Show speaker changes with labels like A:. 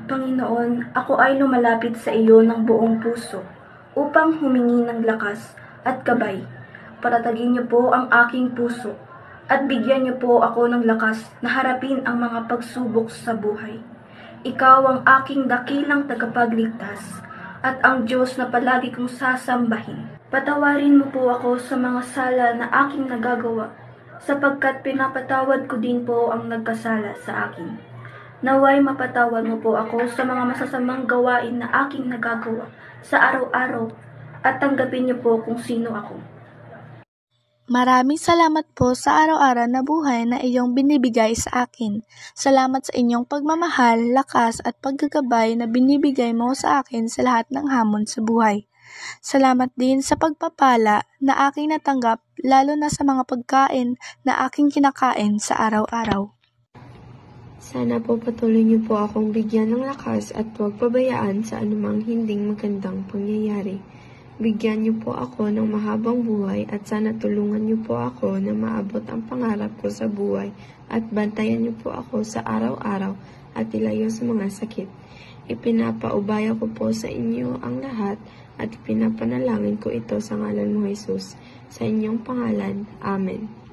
A: Panginoon, ako ay lumalapit sa iyo ng buong puso upang humingi ng lakas at gabay. Patatagin niyo po ang aking puso at bigyan niyo po ako ng lakas na harapin ang mga pagsubok sa buhay. Ikaw ang aking dakilang tagapagligtas at ang Diyos na palagi kong sasambahin. Patawarin mo po ako sa mga sala na aking nagagawa, sapagkat pinapatawad ko din po ang nagkasala sa akin. Naway mapatawad mo po ako sa mga masasamang gawain na aking nagagawa sa araw-araw at tanggapin niyo po kung sino ako.
B: Maraming salamat po sa araw-araw na buhay na iyong binibigay sa akin. Salamat sa inyong pagmamahal, lakas at paggagabay na binibigay mo sa akin sa lahat ng hamon sa buhay. Salamat din sa pagpapala na aking natanggap lalo na sa mga pagkain na aking kinakain sa araw-araw.
C: Sana po patuloy niyo po akong bigyan ng lakas at huwag pabayaan sa anumang hinding magandang pangyayari. Bigyan niyo po ako ng mahabang buhay at sana tulungan niyo po ako na maabot ang pangarap ko sa buhay at bantayan niyo po ako sa araw-araw at ilayo sa mga sakit. Ipinapaubaya ko po sa inyo ang lahat at pinapanalangin ko ito sa ngalan mo, Jesus. Sa inyong pangalan. Amen.